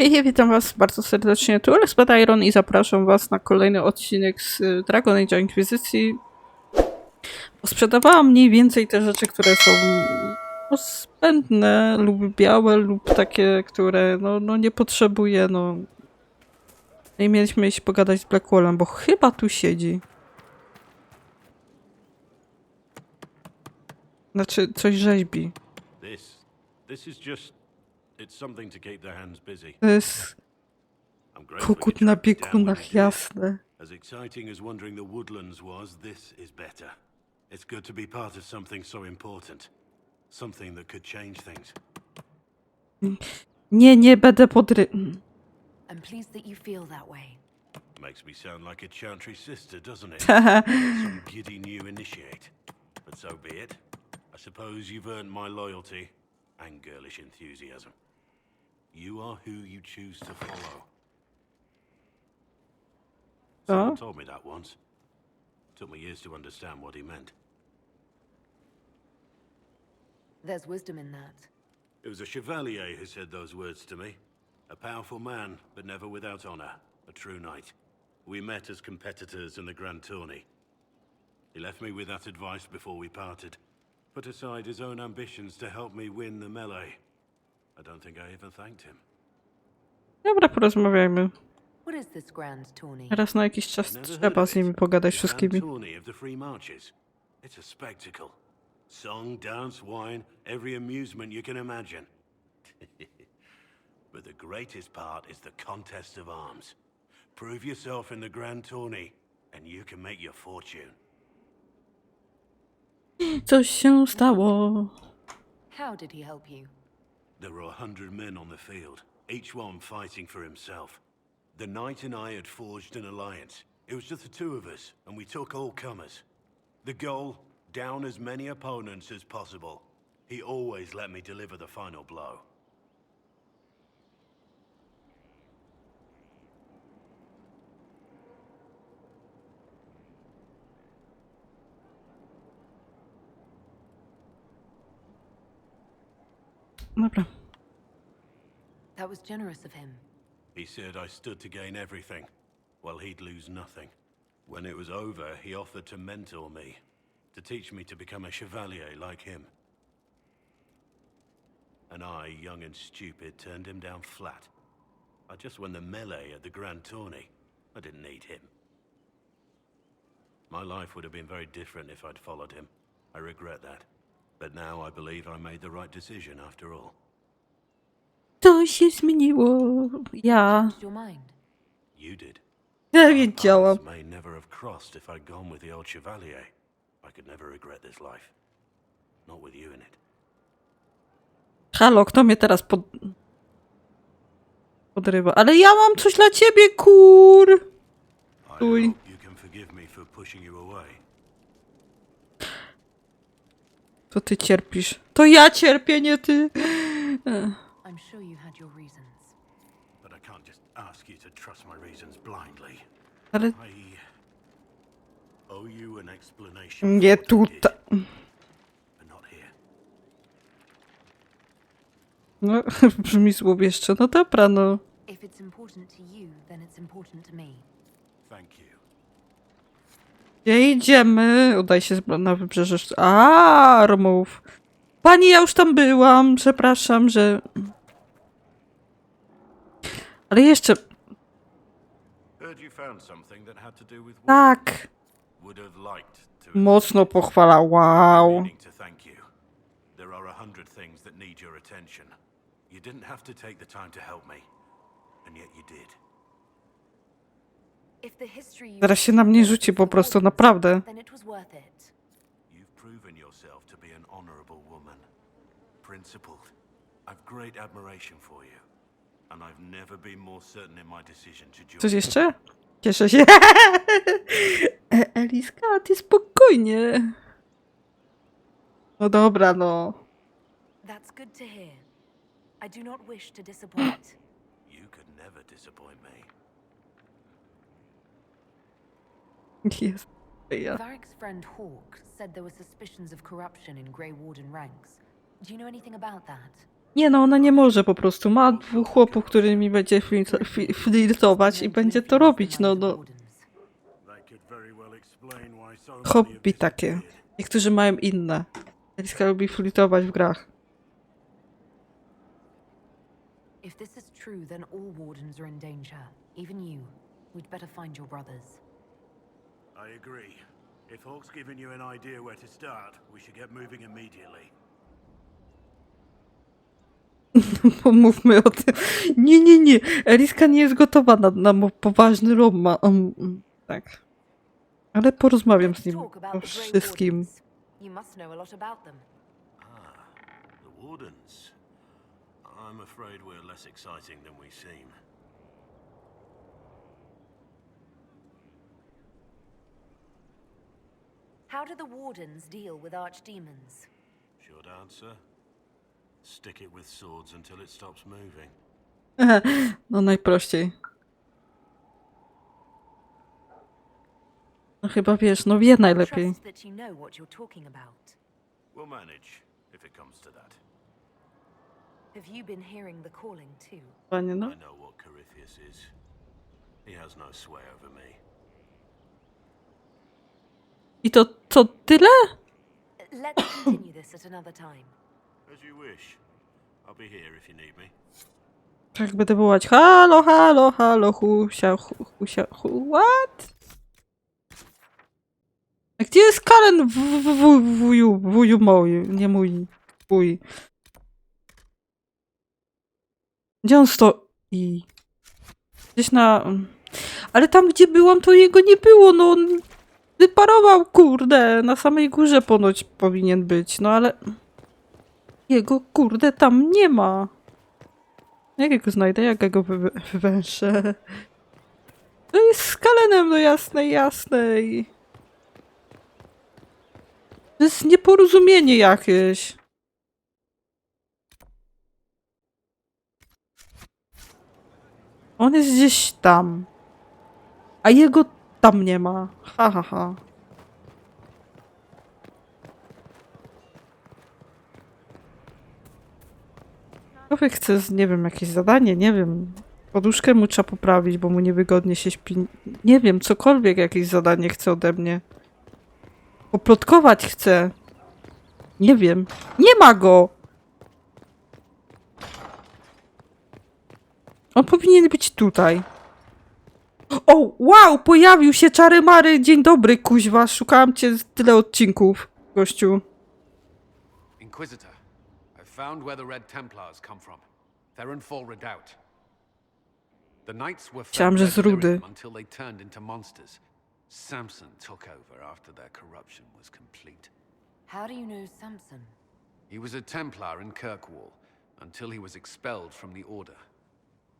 Hej, witam was bardzo serdecznie, tu Iron i zapraszam was na kolejny odcinek z Dragon Age Inkwizycji. Sprzedawałam mniej więcej te rzeczy, które są zbędne lub białe lub takie, które no nie potrzebuję, no. I mieliśmy iść pogadać z Blackwallem, bo chyba tu siedzi. Znaczy, coś rzeźbi. To jest kokut na biegunach, jasne. As exciting as wandering the woodlands was, this is better. It's good to be part of something so important. Something that could change things. Nie będę I'm pleased that you feel that way. Makes me sound like a chantry sister, doesn't it? Some giddy new initiate. But so be it. I suppose you've earned my loyalty and girlish enthusiasm. You are who you choose to follow. Someone told me that once. Took me years to understand what he meant. There's wisdom in that. It was a chevalier who said those words to me. A powerful man, but never without honor. A true knight. We met as competitors in the grand tourney. He left me with that advice before we parted. Put aside his own ambitions to help me win the melee. I don't think I ever thanked him. Dobra, porozmawiajmy. What is this grand tourney? Raz na jakiś czas trzeba z nimi pogadać wszystkimi. Tourney of the free marches. It's a spectacle. Song, dance, wine, every amusement you can imagine. But the greatest part is the contest of arms. Prove yourself in the grand tourney and you can make your fortune. Coś się stało. How did he help you? There were 100 men on the field, each one fighting for himself. The knight and I had forged an alliance. It was just the two of us, and we took all comers. The goal, down as many opponents as possible. He always let me deliver the final blow. Dobra. That was generous of him. He said I stood to gain everything, while he'd lose nothing. When it was over, he offered to mentor me, to teach me to become a chevalier like him. And I, young and stupid, turned him down flat. I just won the melee at the grand tourney. I didn't need him. My life would have been very different if I'd followed him. I regret that. But now I believe I made the right decision after all. To się zmieniło. Ja. Changed your mind? You did. Ja wiedziałam. Paths may never have crossed if I'd gone with the old chevalier. I could never regret this life. Not with you in it. Halo, kto mnie teraz podrywa? Ale ja mam coś dla ciebie, kur! I Uj. hope you can forgive me for pushing you away. To ty cierpisz. To ja cierpię, nie ty. I'm sure you had your reasons. But I can't just ask you to trust my reasons blindly. Ale I owe you an explanation. nie for what I did, tutaj. but not here. No, brzmi złowieszcze. No dobra, no. If it's important to you, then it's important to me. Thank you. Gdzie idziemy? Udaj się na wybrzeże. A, Romów. Pani, ja już tam byłam. Przepraszam, że... Ale jeszcze... Heard you found something that had to do with Tak. would have liked to have Mocno pochwala. Wow. meaning to thank you. There are 100 things that need your attention. You didn't have to take the time to help me, and yet you did. If the history you Zaraz się na mnie rzuci po prostu, naprawdę. then it was worth it. You've proven yourself to be an honorable woman, principled. I've great admiration for you, and I've never been more certain in my decision to join. Coś jeszcze? Cieszę się. Eliska, ty spokojnie. No dobra, no. That's good to hear. I do not wish to disappoint. You could never disappoint me. Jest. Ja. Varric's friend Hawk said there were suspicions of corruption in Grey Warden ranks. Do you know anything about that? Nie no, ona nie może po prostu. Ma 2 chłopów, którymi będzie flirtować i będzie to robić, no. That could very well explain why so many have Hobby takie. disappeared. Niektórzy mają inne. Eliska lubi flirtować w grach. If this is true, then all wardens are in danger. Even you. We'd better find your brothers. I agree. If Hawk's given you an idea where to start, we should get moving immediately. Pomówmy o tym. Nie. Eliska nie jest gotowa na poważny tak. Ale porozmawiam z nim Talk about o the Grey wszystkim. Wardens. You must know a lot about them. The Wardens. I'm afraid we're less exciting than we seem. How do the Wardens deal with archdemons? Short answer. Stick it with swords until it stops moving. No najprościej. No chyba wiesz, no wie najlepiej. Trust that you know what you're talking about. We'll manage, if it comes to that. Have you been hearing the calling too? Panie, no. I know what Corypheus is. He has no sway over me. I to co, tyle? Let's continue this at another time. As you wish. I'll be here if you need me. Tak będę wołać halo, husia, what? A gdzie jest Cullen, wuju mój, nie mój, wuj? Gdzie on stoi? Gdzieś na... Ale tam, gdzie byłam, to jego nie było, no on wyparował, kurde, na samej górze ponoć powinien być, no ale... Jego, kurde, tam nie ma. Jak ja go znajdę? Jak ja go wywęszę? To jest z Cullenem, no jasnej. To jest nieporozumienie jakieś. On jest gdzieś tam. A jego tam nie ma. Ha. Człowiek chce, nie wiem, jakieś zadanie, nie wiem. Poduszkę mu trzeba poprawić, bo mu niewygodnie się śpi. Nie wiem, cokolwiek jakieś zadanie chce ode mnie. Poplotkować chce. Nie wiem. Nie ma go! On powinien być tutaj. O, wow! Pojawił się czary mary. Dzień dobry, kuźwa. Szukałam cię z tyle odcinków, gościu. Inquisitor, I've found where the Red Templars come from. Fall Redoubt. The knights were Myślałam, że fed z rudy. delirium until they turned into monsters. Samson took over after their corruption was complete. How do you know Samson? He was a Templar in Kirkwall until he was expelled from the Order.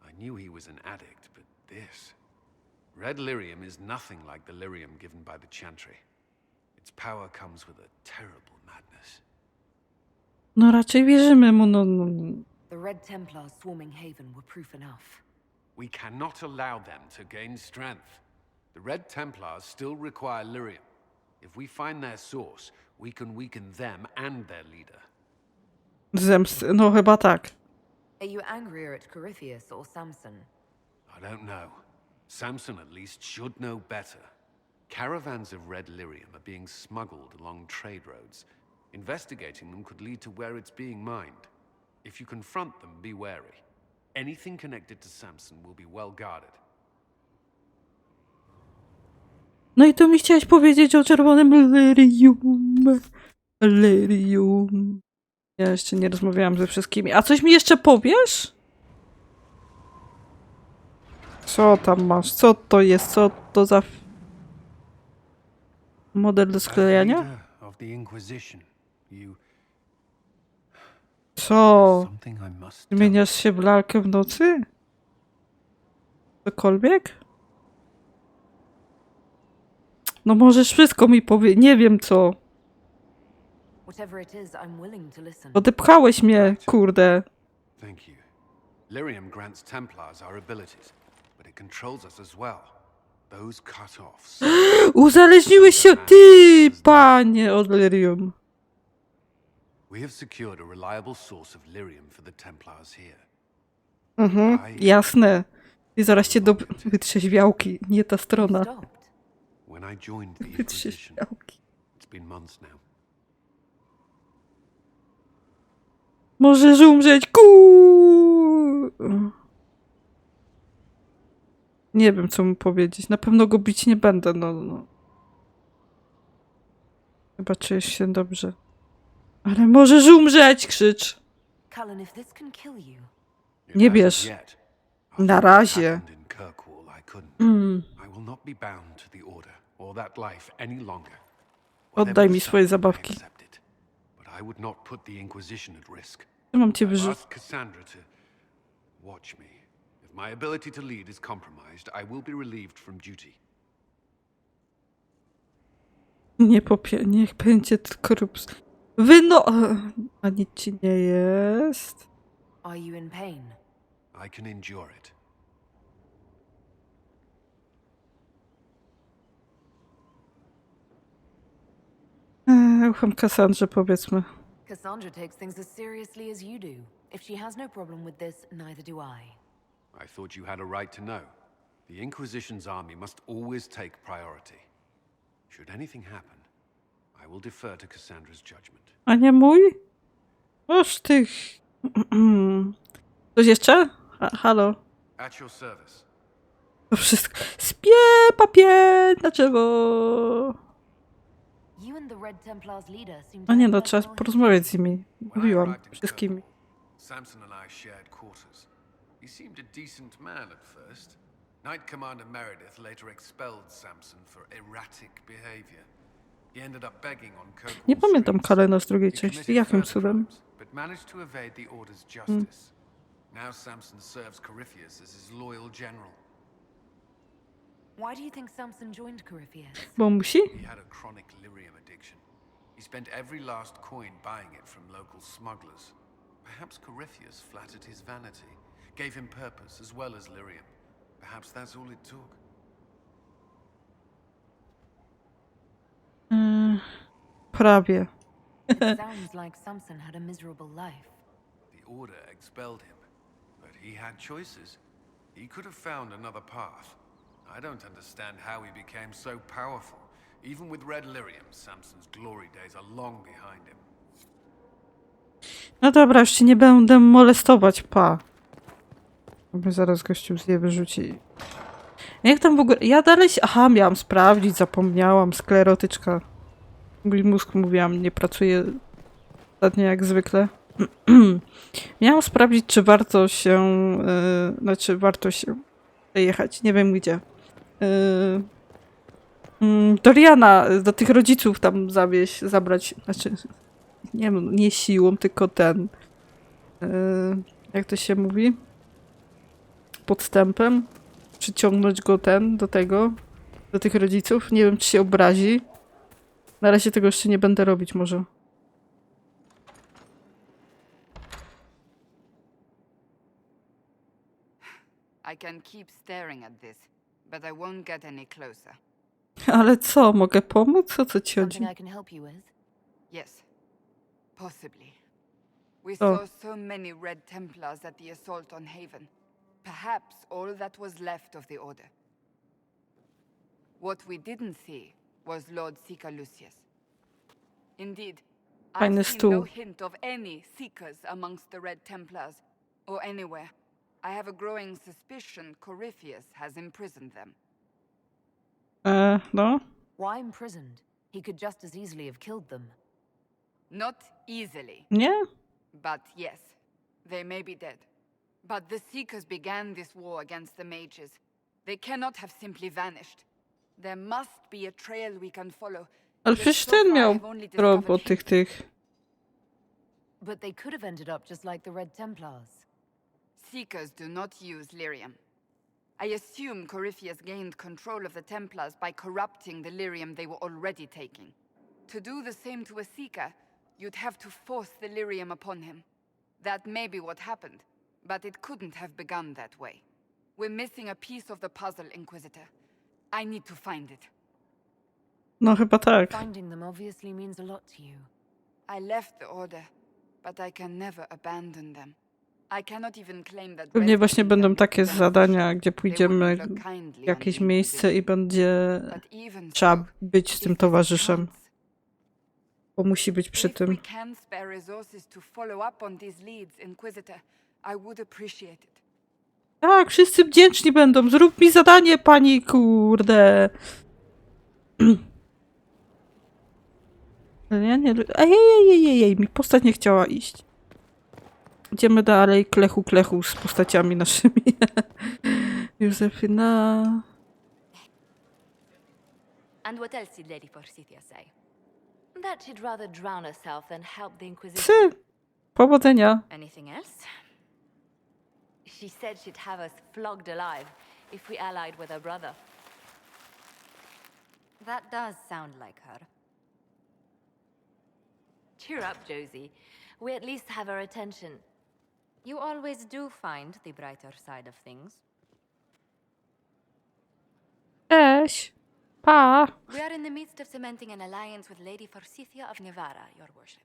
I knew he was an addict, but this... Red lyrium is nothing like the lyrium given by the Chantry. Its power comes with a terrible madness. No raczej wierzymy mu, no. The Red Templars swarming Haven were proof enough. We cannot allow them to gain strength. The Red Templars still require lyrium. If we find their source, we can weaken them and their leader. Zemsty, no chyba tak. Are you angrier at Corypheus or Samson? I don't know. Samson at least should know better. Caravans of red lyrium are being smuggled along trade roads. Investigating them could lead to where it's being mined. If you confront them, be wary. Anything connected to Samson will be well guarded. No i tu mi chciałeś powiedzieć o czerwonym lyrium. Ja jeszcze nie rozmawiałam ze wszystkimi. A coś mi jeszcze powiesz? Co tam masz? Co to jest? Co to za... model do sklejania? Of the Inquisition, you... Co? Something I must Zmieniasz się w lalkę w nocy? Cokolwiek? No możesz wszystko mi powiedzieć. Nie wiem co. Whatever it is, I'm willing to listen. Odepchałeś mnie, kurde. Thank you. Lyrium grants Templars our abilities, but it controls us as well. Those cut-offs. Uzależniłeś się, ty, panie, od lyrium. We have secured a reliable source of lyrium for the Templars here. Jasne. I zaraz cię wytrzeźwiałki. Nie ta strona. Stopped. When I joined the Inquisition, Wytrzeźwiałki. it's been months now. Możesz umrzeć, Nie wiem, co mu powiedzieć. Na pewno go bić nie będę, no. Chyba czujesz się dobrze. Ale możesz umrzeć, krzycz. Cullen, if this can kill you, Nie As of bierz. yet, Na after what razie. happened in Kirkwall, I couldn't. I will not be bound to the Order or that life any longer. Oddaj Whatever mi the swoje suffering, I zabawki. accept it. But I would not put the Inquisition at risk. Mam cię I've wyrzucić. asked Cassandra to watch me. If my ability to lead is compromised, I will be relieved from duty. Niech będzie tylko A nic ci nie jest. are you in pain? I can endure it. Ufam Kassandrze, powiedzmy. Cassandra takes things as seriously as you do. If she has no problem with this, neither do I. I thought you had a right to know. The Inquisition's army must always take priority. Should anything happen, I will defer to Cassandra's judgment. A nie mój? Oż tych... Coś jeszcze? Halo? At your service. To wszystko. Papier na drzewo. You and the Red Templars leader seem A to nie, have no quite trzeba well porozmawiać z nimi. When I Mówiłam arrived in wszystkimi. Kirkwall, Samson and I shared quarters. He seemed a decent man at first. Knight Commander Meredith later expelled Samson for erratic behavior. He ended up begging on Kirkwall Nie pamiętam streets. Cullena z drugiej He części. committed Jakim further cudem? crimes, but managed to evade the Order's justice. Now Samson serves Corypheus as his loyal general. Why do you think Samson joined Corypheus? Bo musi? He had a chronic lyrium addiction. He spent every last coin buying it from local smugglers. Perhaps Corypheus flattered his vanity, gave him purpose as well as lyrium. Perhaps that's all it took. Prawie. It sounds like Samson had a miserable life. The Order expelled him, but he had choices. He could have found another path. I don't understand how he became so powerful. Even with red lyrium, Samson's glory days are long behind him. No dobra, już ci nie będę molestować, pa. Bo zaraz gościu zje wyrzuci. Jak tam w ogóle... Ja dalej się... Aha, miałam sprawdzić, zapomniałam. Sklerotyczka. Mój mózg, mówiłam, nie pracuje ostatnio jak zwykle. Miałam sprawdzić, czy warto się... warto się jechać. Nie wiem gdzie. Doriana, do tych rodziców tam zabrać. Znaczy... Nie wiem, nie siłą, tylko jak to się mówi? Podstępem. Przyciągnąć go do tych rodziców. Nie wiem, czy się obrazi. Na razie tego jeszcze nie będę robić może. I can keep staring at this, but I won't get any closer. Ale co, mogę pomóc? O co ci chodzi? Something I can help you with? Yes, possibly. We Oh. saw so many Red Templars at the assault on Haven. Perhaps all that was left of the Order. What we didn't see was Lord Seeker Lucius. Indeed, Fajny I've seen stół. no hint of any Seekers amongst the Red Templars, or anywhere. I have a growing suspicion Corypheus has imprisoned them. No. Why imprisoned? He could just as easily have killed them. Not easily, Nie? but yes, they may be dead. But the Seekers began this war against the mages. They cannot have simply vanished. There must be a trail we can follow. Ale But przecież so ten far miał I've only robot discovered tych. But they could have ended up just like the Red Templars. Seekers do not use lyrium. I assume Corypheus gained control of the Templars by corrupting the lyrium they were already taking. To do the same to a Seeker, you'd have to force the lyrium upon him. That may be what happened, but it couldn't have begun that way. We're missing a piece of the puzzle, Inquisitor. I need to find it. No chyba tak. Finding them obviously means a lot to you. I left the Order, but I can never abandon them. I cannot even claim that Pewnie właśnie rescuing będą them takie is beneficial. zadania, gdzie They pójdziemy wouldn't look kindly w jakieś on the miejsce i Inquisition. będzie But even trzeba so, być z tym if there's a towarzyszem, chance, bo musi być przy if we tym. can spare resources to follow up on these leads, Inquisitor, I would appreciate it. Tak, wszyscy wdzięczni będą. Zrób mi zadanie, pani, kurde. Ja nie... Ej, mi postać nie chciała iść. Idziemy dalej, klechu z postaciami naszymi. Józefina... And what else did Lady Forsythia say? That she'd rather drown herself than help the Inquisition. Psy! Powodzenia. Anything else? She said she'd have us flogged alive if we allied with her brother. That does sound like her. Cheer up, Josie. We at least have her attention. You always do find the brighter side of things. Cześć. Pa. We are in the midst of cementing an alliance with Lady Forsythia of Nevada, your worship.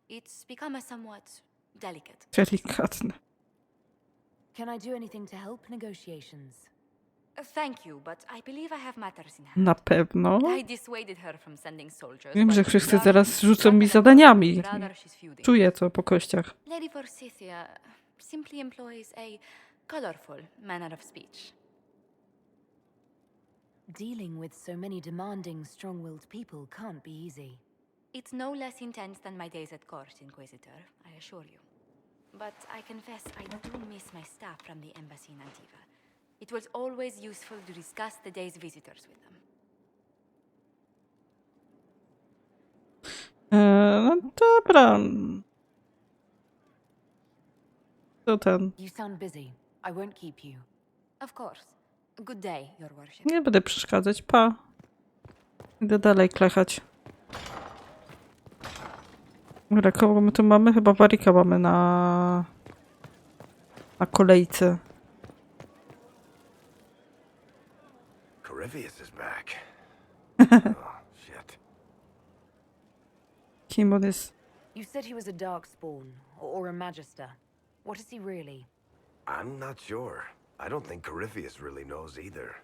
It's become a somewhat delicate. Delikatne. Can I do anything to help negotiations? Thank you, but I believe I have matters in hand. Na pewno. I dissuaded her from sending soldiers. Wiem, że while wszyscy guarding zaraz the rzucą mi brother zadaniami. of the brother she's feuding. Czuję to po kościach. Lady Forsythia simply employs a colorful manner of speech. Dealing with so many demanding, strong-willed people can't be easy. It's no less intense than my days at court, Inquisitor, I assure you. But I confess I do miss my staff from the embassy in Antigua. It was always useful to discuss the day's visitors with them. No dobra. To ten. You sound busy. I won't keep you. Of course. Good day, your worship. Nie będę przeszkadzać. Pa. Idę dalej klechać. Dobra, kogo my tu mamy? Chyba Warika mamy na kolejce. Corypheus is back. Oh, shit. Kim on jest? You said he was a darkspawn, or a magister. What is he really? I'm not sure. I don't think Corypheus really knows either.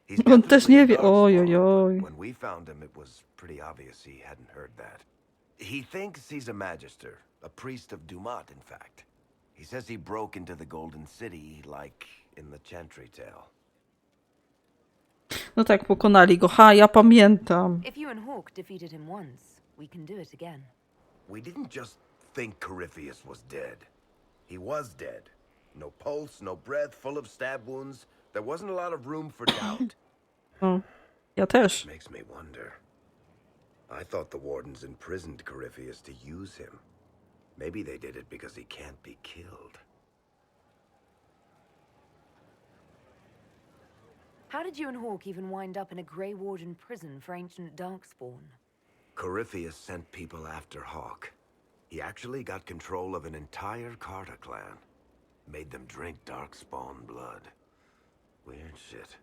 He's On też definitely nie a wie. Oj, darkspawn, oj, but oj. when we found him, it was pretty obvious he hadn't heard that. He thinks he's a magister, a priest of Dumat, in fact. He says he broke into the Golden City, like in the Chantry tale. No tak, pokonali go. Ha, ja pamiętam. If you and Hawk defeated him once, we can do it again. We didn't just think Corypheus was dead. He was dead. No pulse, no breath, full of stab wounds. There wasn't a lot of room for doubt. O, ja też. Makes me wonder. I thought the wardens imprisoned Corypheus to use him. Maybe they did it because he can't be killed. How did you and Hawk even wind up in a Grey Warden prison for ancient darkspawn? Corypheus sent people after Hawk. He actually got control of an entire Carter clan. Made them drink darkspawn blood. Weird shit.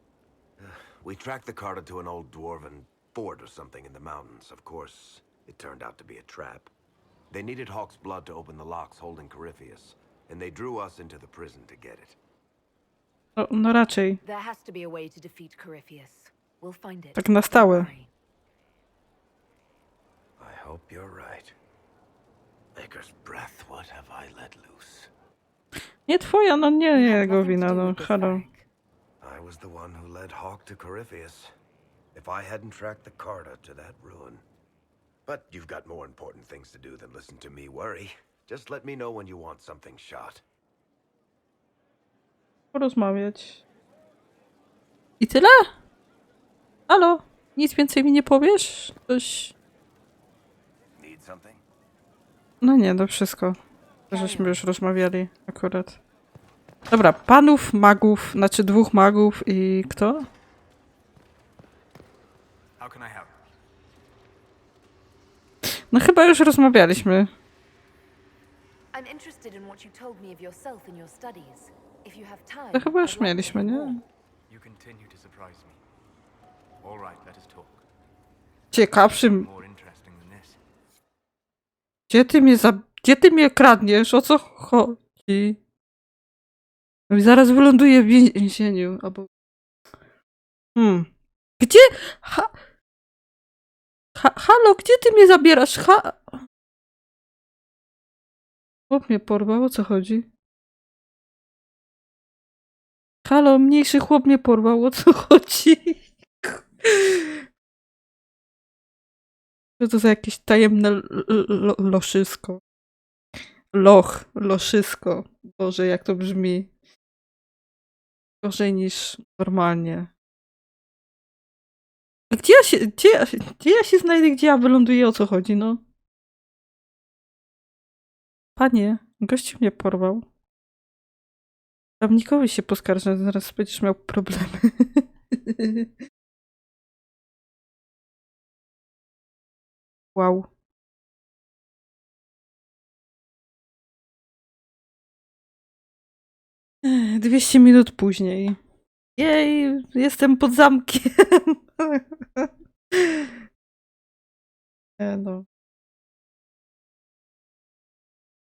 We tracked the Carter to an old dwarven fort or something in the mountains. Of course, it turned out to be a trap. They needed Hawk's blood to open the locks holding Corypheus, and they drew us into the prison to get it. No raczej. There has to be a way to defeat Corypheus. We'll find it. Tak na Don't stałe. worry. I hope you're right. Maker's breath, what have I let loose? Nie twoja, no nie You had jego nothing to wina, do no with this, halo. Varric. I was the one who led Hawk to Corypheus. If I hadn't tracked the Carter to that ruin. But you've got more important things to do than listen to me worry. Just let me know when you want something shot. Porozmawiać. I tyle? Halo? Nic więcej mi nie powiesz? Coś... Need something? No nie, to wszystko. Żeśmy już rozmawiali akurat. Dobra, panów, magów, znaczy 2 magów i kto? How can I help? No chyba już rozmawialiśmy. I'm interested in what you told me of yourself in your studies. If you have time, To chyba już I'd like to mieliśmy, hear nie? more. You continue to surprise me. All right, let us talk. Ciekawszym... More interesting than this. Gdzie ty mnie Gdzie ty mnie kradniesz? O co chodzi? No i zaraz wyląduję w więzieniu. Albo... Gdzie? Halo, gdzie ty mnie zabierasz? Chłop mnie porwał, o co chodzi? Halo, mniejszy chłop mnie porwał, o co chodzi? Co to za jakieś tajemne loszysko? Loszysko. Boże, jak to brzmi. Gorzej niż normalnie. Gdzie ja się znajdę, gdzie ja wyląduję, o co chodzi, no? Panie, gościu mnie porwał. Prawnikowi się poskarżę, zaraz będziesz miał problemy. Wow. Ech, 200 minut później. Jej, jestem pod zamkiem. No.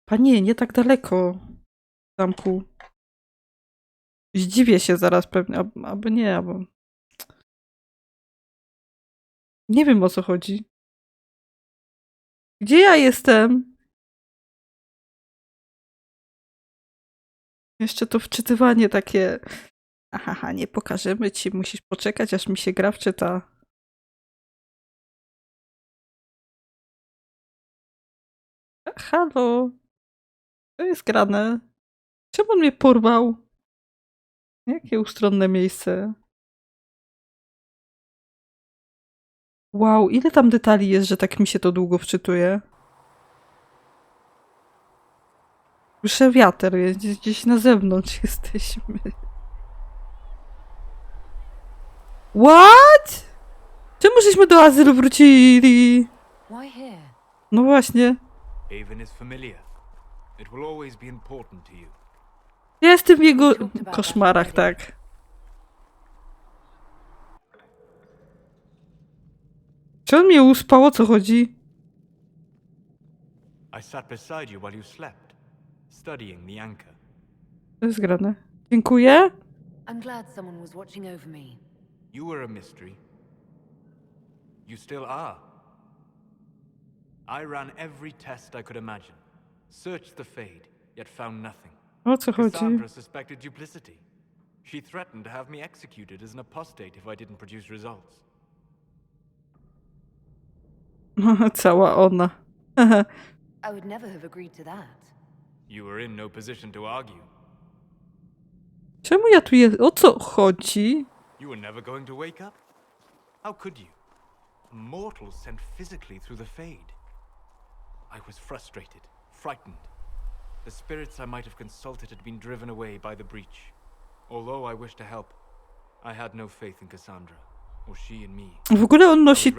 Panie, nie tak daleko. W zamku. Zdziwię się zaraz pewnie, albo nie, albo... Nie wiem, o co chodzi. Gdzie ja jestem? Jeszcze to wczytywanie takie... Aha, nie pokażemy ci, musisz poczekać, aż mi się gra wczyta. Halo? Co jest grane? Czemu on mnie porwał? Jakie ustronne miejsce. Wow, ile tam detali jest, że tak mi się to długo wczytuje. Słyszę wiatr, gdzieś na zewnątrz jesteśmy. What? Czemu żeśmy do azylu wrócili? Why here? No właśnie. Haven is familiar. It will always be important to you. Ja jestem w jego koszmarach, tak. Czy on mnie uspał? O co chodzi? I sat beside you while you slept, studying the anchor. To jest grane. Dziękuję. I'm glad someone was watching over me. You were a mystery. You still are. I ran every test I could imagine. Searched the Fade, yet found nothing. O co chodzi? Cassandra suspected duplicity. She threatened to have me executed as an apostate if I didn't produce results. Cała ona. I would never have agreed to that. You were in no position to argue. Czemu ja tu jest? O co chodzi? You were never going to wake up? How could you? A mortal sent physically through the Fade. I was frustrated, frightened. The spirits I might have consulted had been driven away by the breach. Although I wished to help, I had no faith in Cassandra, or she in me. W ogóle on nosi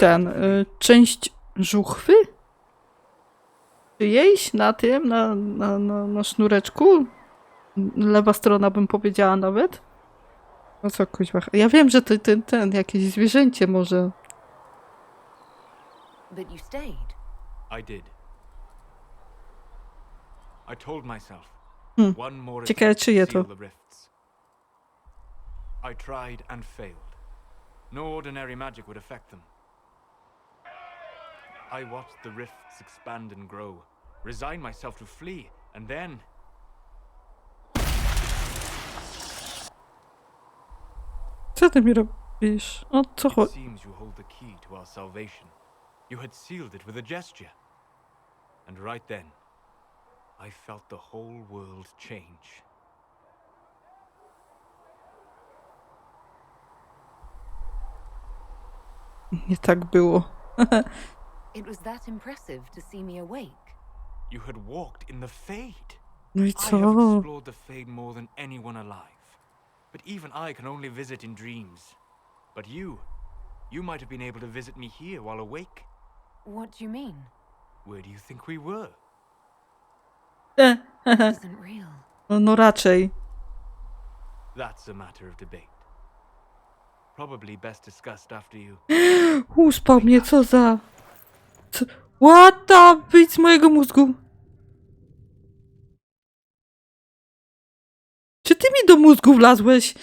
część żuchwy? Czyjejś na tym, na sznureczku? Lewa strona bym powiedziała nawet. No co, kuźwa. Ja wiem, że ten jakieś zwierzęcie może. But you stayed. I did. I told myself, one more Ciekawe, attempt czyje to to. seal the rifts. I tried and failed. No ordinary magic would affect them. I watched the rifts expand and grow, resigned myself to flee, and then... Co ty mi robisz? O co It chodzi? seems you hold the key to our salvation. You had sealed it with a gesture. And right then, I felt the whole world change. Nie tak było. It was that impressive to see me awake. You had walked in the Fade. No i I have co? explored the Fade more than anyone alive. But even I can only visit in dreams. But you might have been able to visit me here while awake. What do you mean? Where do you think we were? This isn't real. No raczej. That's a matter of debate. Probably best discussed after you. Uspał mnie, co za... Co? What the... Wyjdź z mojego mózgu. ty mi do mózgu wlazłeś?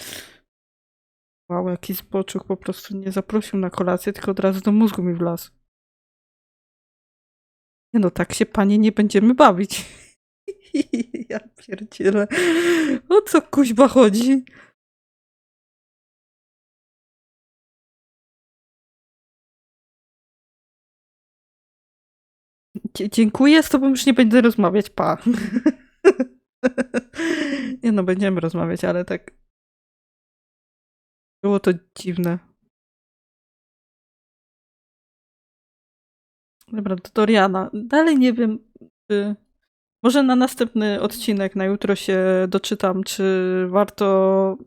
Wow, jaki zboczuk, po prostu nie zaprosił na kolację, tylko od razu do mózgu mi wlazł. Nie no, tak się panie nie będziemy bawić. Ja pierdzielę. O co kuźba chodzi? Dziękuję, z tobą już nie będę rozmawiać, pa. Nie no, będziemy rozmawiać, ale tak... Było to dziwne. Dobra, to Doriana. Dalej nie wiem, czy... Może na następny odcinek, na jutro się doczytam, czy warto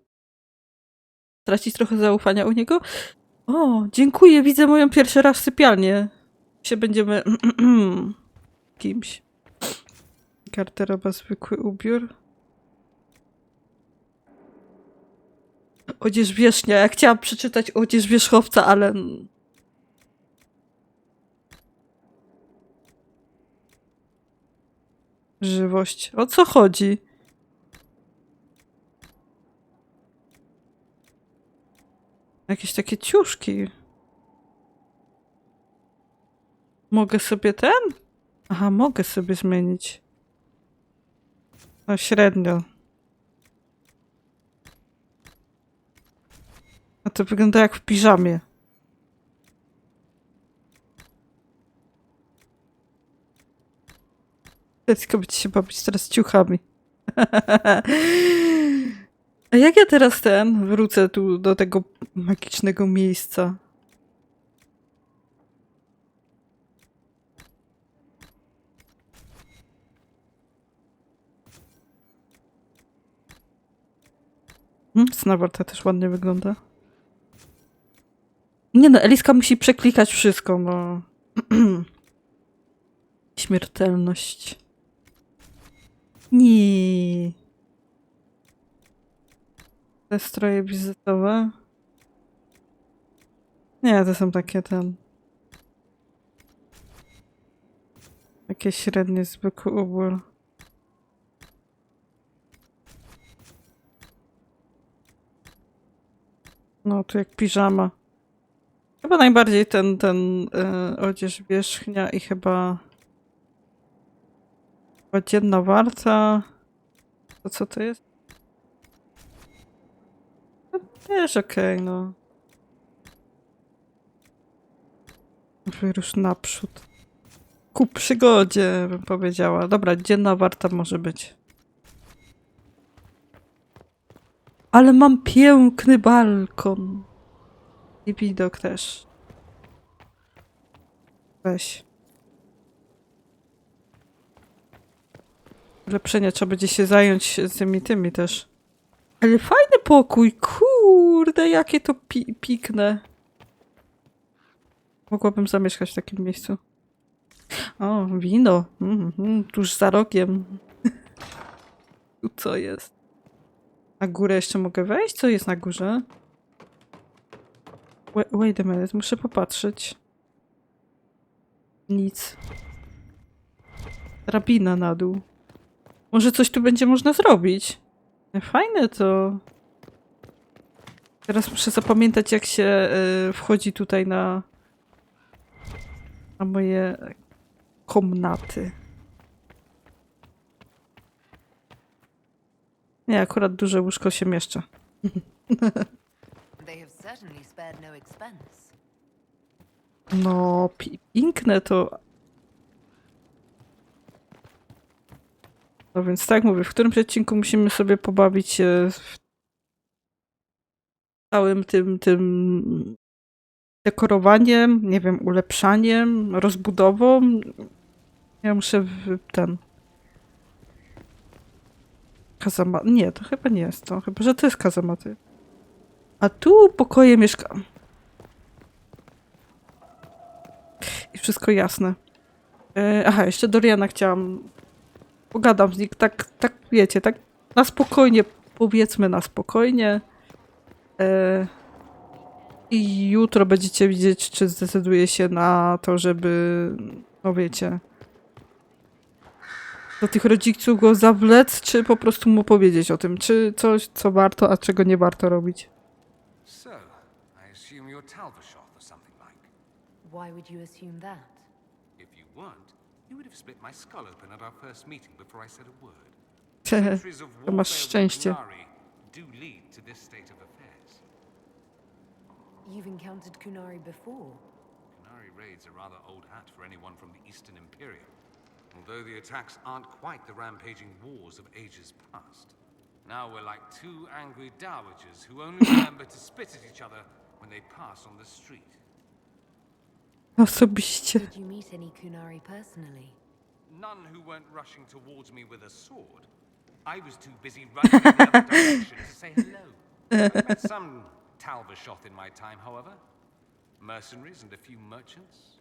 stracić trochę zaufania u niego. O, dziękuję, widzę moją pierwszy raz sypialnię. Się będziemy... kimś. Garderoba, zwykły ubiór. Odzież wierzchnia. Ja chciałam przeczytać odzież wierzchowca, ale... Żywość. O co chodzi? Jakieś takie ciuszki. Mogę sobie ten? Aha, mogę sobie zmienić. No średnio. A to wygląda jak w piżamie. Dziecko będzie się bawić teraz ciuchami. A jak ja teraz wrócę tu do tego magicznego miejsca? Snawarta też ładnie wygląda. Nie no, Eliska musi przeklikać wszystko, no. Śmiertelność. Nie. Te stroje wizytowe. Nie, to są takie takie średnie, zwykły ubór. No, tu jak piżama. Chyba najbardziej ten odzież wierzchnia i chyba dzienna warta. To co to jest? No, też okej, no. Wyrusz naprzód. Ku przygodzie, bym powiedziała. Dobra, dzienna warta może być. Ale mam piękny balkon. I widok też. Weź. Ulepszenia, trzeba będzie się zająć tymi też. Ale fajny pokój, kurde, jakie to pikne. Mogłabym zamieszkać w takim miejscu. O, wino. Tuż za rogiem. Tu co jest? Na górę jeszcze mogę wejść? Co jest na górze? Wait a minute, muszę popatrzeć. Nic. Drabina na dół. Może coś tu będzie można zrobić? Fajne to. Teraz muszę zapamiętać, jak się wchodzi tutaj na moje komnaty. Nie, akurat duże łóżko się mieszczę. No, piękne to. No więc tak mówię, w którymś odcinku musimy sobie pobawić się w całym tym dekorowaniem, nie wiem, ulepszaniem, rozbudową. Ja muszę kazamaty. Nie, to chyba nie jest to. Chyba, że to jest kazamaty. A tu pokoje mieszkam. I wszystko jasne. Aha, jeszcze Doriana chciałam. Pogadam z nim, tak wiecie, tak na spokojnie, powiedzmy na spokojnie. I jutro będziecie widzieć, czy zdecyduje się na to, żeby, no wiecie, do tych rodziców go zawlec, czy po prostu mu powiedzieć o tym, czy coś, co warto, a czego nie warto robić. So, I assume you're Talvershoth or something like. Why would you assume that? If you weren't, you would have split my skull open at our first meeting before I said a word. To Centuries of masz warfare szczęście. with Kunari do lead to this state of affairs. You've encountered Kunari before. Kunari raids are rather old hat for anyone from the Eastern Imperium, although the attacks aren't quite the rampaging wars of ages past. Now we're like two angry dowagers who only remember to spit at each other when they pass on the street. Osobiście. Did you meet any Kunari personally? None who weren't rushing towards me with a sword. I was too busy running in the other direction to say hello. I've met some Talvershoth in my time, however. Mercenaries and a few merchants.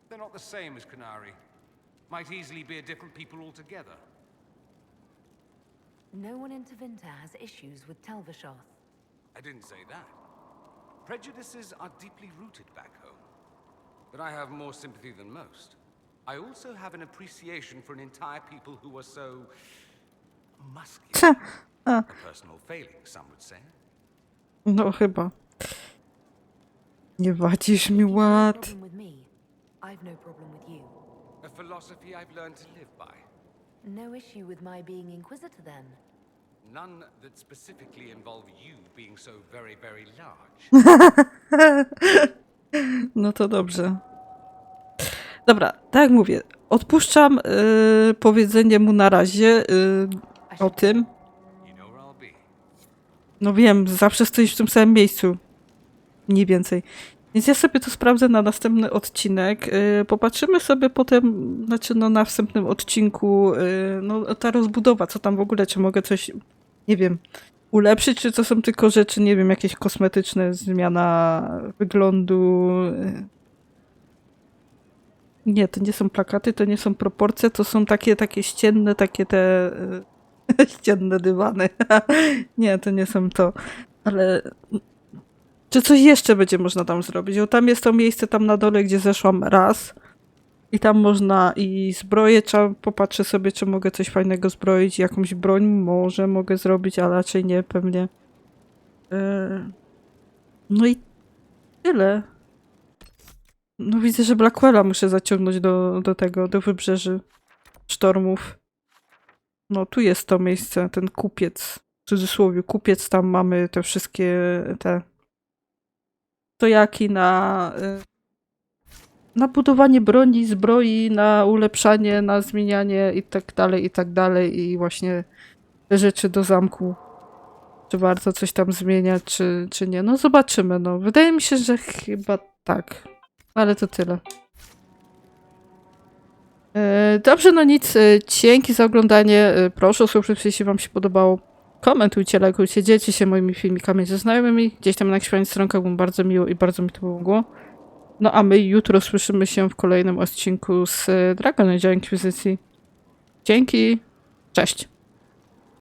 They're not the same as Kunari. Might easily be a different people altogether. No one in Tevinter has issues with Talvershoth. I didn't say that. Prejudices are deeply rooted back home. But I have more sympathy than most. I also have an appreciation for an entire people who are so muscular. A personal failing, some would say. No chyba. Nie wadzisz mi If you've no ład. problem with me, I've no problem with you. A philosophy I've learned to live by. No issue with my being Inquisitor then. None that specifically involve you being so very, very large. No to dobrze. Dobra, tak jak mówię, odpuszczam powiedzenie mu na razie o tym. You know where I'll be. No wiem, zawsze stoisz w tym samym miejscu. Mniej więcej. Więc ja sobie to sprawdzę na następny odcinek. Popatrzymy sobie potem, znaczy no na następnym odcinku, no ta rozbudowa, co tam w ogóle, czy mogę coś, nie wiem, ulepszyć, czy to są tylko rzeczy, nie wiem, jakieś kosmetyczne, zmiana wyglądu. Nie, to nie są plakaty, to nie są proporcje, to są takie ścienne, takie te ścienne dywany. Nie, to nie są to. Ale czy coś jeszcze będzie można tam zrobić? Bo tam jest to miejsce tam na dole, gdzie zeszłam raz. I tam można i zbroję, trzeba popatrzę sobie, czy mogę coś fajnego zbroić. Jakąś broń może mogę zrobić, a raczej nie, pewnie. No i tyle. No widzę, że Blackwalla muszę zaciągnąć do tego, do wybrzeży sztormów. No tu jest to miejsce, ten kupiec. W cudzysłowie kupiec, tam mamy te wszystkie te stojaki na budowanie broni, zbroi, na ulepszanie, na zmienianie i tak dalej. I właśnie te rzeczy do zamku. Czy warto coś tam zmieniać, czy nie. No zobaczymy. No. Wydaje mi się, że chyba tak. Ale to tyle. Dobrze, no nic. Dzięki za oglądanie. Proszę o subskrypcję, jeśli wam się podobało. Komentujcie, lajkujcie, dzielcie się moimi filmikami ze znajomymi. Gdzieś tam na jakichś stronkach było bardzo miło i bardzo mi to pomogło. No a my jutro słyszymy się w kolejnym odcinku z Dragon Age Inkwizycji. Dzięki. Cześć.